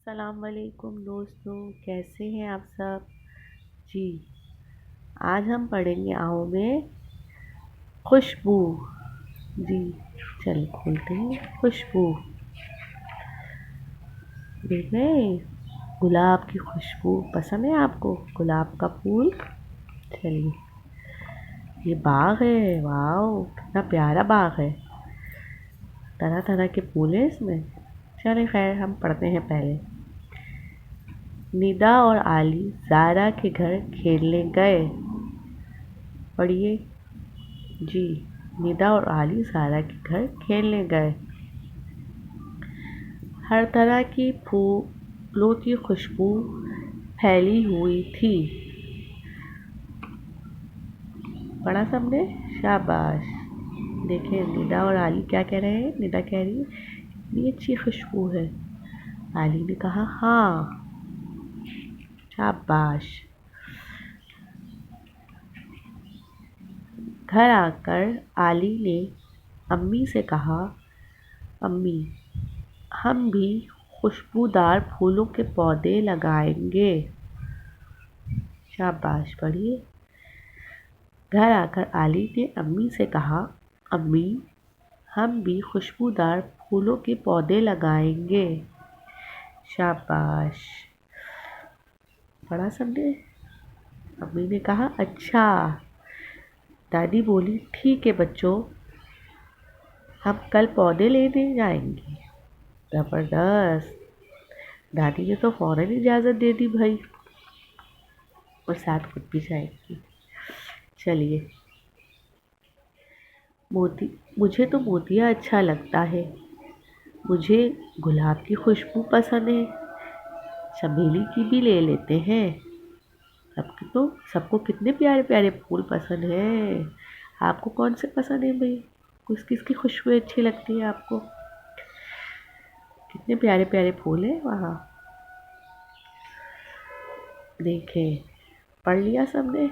अस्सलाम वालेकुम दोस्तों, कैसे हैं आप सब। जी, आज हम पढ़ेंगे आओ में खुशबू। जी, चल खोलते हैं खुशबू। देख रहे हैं, गुलाब की खुशबू पसंद है आपको, गुलाब का फूल। चलिए, ये बाग है, वाओ कितना प्यारा बाग है, तरह तरह के फूल हैं इसमें। चलिए खैर, हम पढ़ते हैं पहले। निदा और आली ज़ारा के घर खेलने गए। पढ़िए। जी, निदा और आली ज़ारा के घर खेलने गए। हर तरह की फूलों की खुशबू फैली हुई थी। पढ़ा सबने? शाबाश। देखें निदा और आली क्या कह रहे हैं। निदा कह रही है इतनी अच्छी खुशबू है। आली ने कहा हाँ। शाबाश। घर आकर आली ने अम्मी से कहा, अम्मी हम भी खुशबूदार फूलों के पौधे लगाएंगे। शाबाश। पढ़िए। घर आकर आली ने अम्मी से कहा, अम्मी हम भी खुशबूदार फूलों के पौधे लगाएंगे। शाबाश। पढ़ा सबने? अम्मी ने कहा अच्छा। दादी बोली ठीक है बच्चों, हम कल पौधे लेने जाएंगे। ज़बरदस्त। दादी ने तो फौरन इजाज़त दे दी भाई, और साथ खुद भी जाएंगी। चलिए। मोती, मुझे तो मोतिया अच्छा लगता है, मुझे गुलाब की खुशबू पसंद है, चमेली की भी ले लेते हैं। सबको कितने प्यारे प्यारे फूल पसंद है। आपको कौन से पसंद है भाई? किसकी खुशबू अच्छी लगती है आपको? कितने प्यारे प्यारे फूल हैं वहाँ। देखें, पढ़ लिया सबने?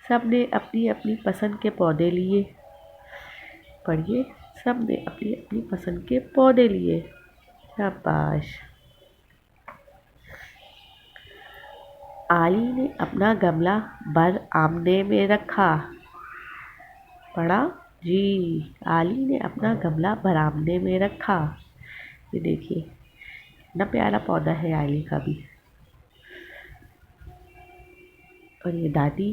सबने अपनी अपनी पसंद के पौधे लिए। पढ़िए। सबने अपनी अपनी पसंद के पौधे लिए। शाबाश। आली ने अपना गमला भर आमने में रखा। पढ़ा? जी, आली ने अपना गमला बरामदे में रखा। ये देखिए कितना प्यारा पौधा है आली का भी। और ये दादी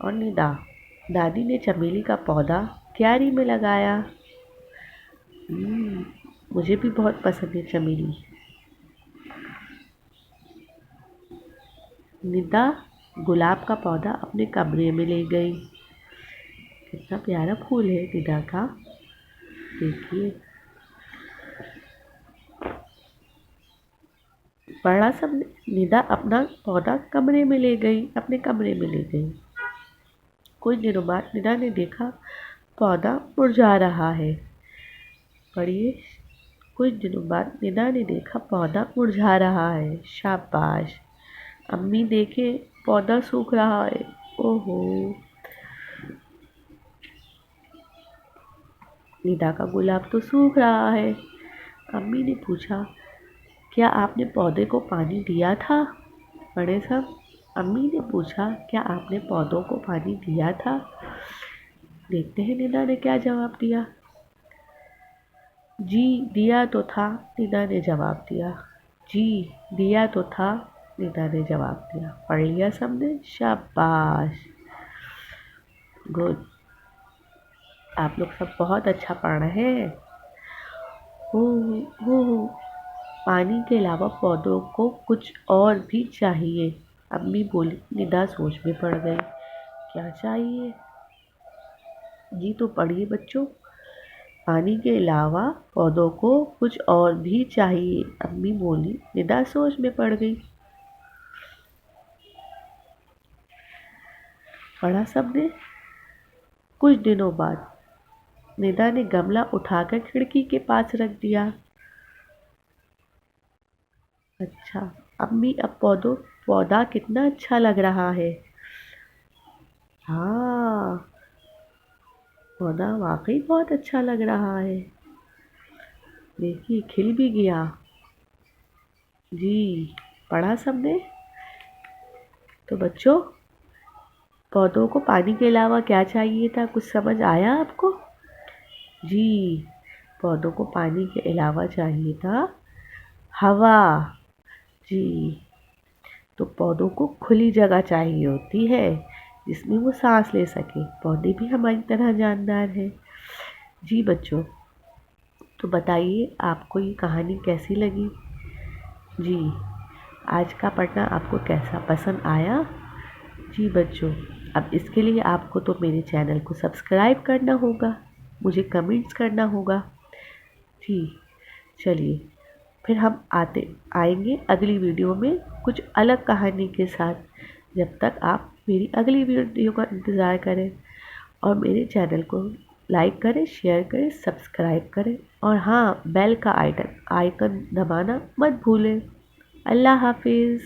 और निदा, दादी ने चमेली का पौधा क्यारी में लगाया। मुझे भी बहुत पसंद है चमेली। निदा गुलाब का पौधा अपने कमरे में ले गई। कितना प्यारा फूल है निदा का, देखिए। पढ़ा सबने? निदा अपना पौधा कमरे में ले गई, अपने कमरे में ले गई। कुछ दिनों बाद निदा ने देखा पौधा मुरझा रहा है। पढ़िए। कुछ दिनों बाद निदा ने देखा पौधा मुरझा रहा है। शाबाश। अम्मी देखे पौधा सूख रहा है। ओहो, निदा का गुलाब तो सूख रहा है। अम्मी ने पूछा, क्या आपने पौधे को पानी दिया था? पढ़े सब? अम्मी ने पूछा, क्या आपने पौधों को पानी दिया था? देखते हैं निदा ने क्या जवाब दिया। जी दिया तो था, निदा ने जवाब दिया। जी दिया तो था, निदा ने जवाब दिया। पढ़ लिया सबने? शाबाश, गुड। आप लोग सब बहुत अच्छा पढ़ रहे हैं। हो, पानी के अलावा पौधों को कुछ और भी चाहिए। अम्मी बोली। निदा सोच में पड़ गई, क्या चाहिए? जी तो पढ़िए बच्चों। पानी के अलावा पौधों को कुछ और भी चाहिए, अम्मी बोली। निदा सोच में पड़ गई। पढ़ा सबने? कुछ दिनों बाद निदा ने गमला उठाकर खिड़की के पास रख दिया। अच्छा अम्मी, अब पौधा कितना अच्छा लग रहा है। हाँ, पौधा वाकई बहुत अच्छा लग रहा है। देखिए खिल भी गया। जी, पढ़ा सबने? तो बच्चों, पौधों को पानी के अलावा क्या चाहिए था, कुछ समझ आया आपको? जी, पौधों को पानी के अलावा चाहिए था हवा। जी, तो पौधों को खुली जगह चाहिए होती है जिसमें वो सांस ले सके। पौधे भी हमारी तरह जानदार हैं। जी बच्चों, तो बताइए आपको ये कहानी कैसी लगी? जी, आज का पढ़ना आपको कैसा पसंद आया? जी बच्चों, अब इसके लिए आपको तो मेरे चैनल को सब्सक्राइब करना होगा, मुझे कमेंट्स करना होगा। जी, चलिए फिर हम आएंगे अगली वीडियो में कुछ अलग कहानी के साथ। जब तक आप मेरी अगली वीडियो का इंतज़ार करें और मेरे चैनल को लाइक करें, शेयर करें, सब्सक्राइब करें और हाँ, बेल का आइकन दबाना मत भूलें। अल्लाह हाफिज़।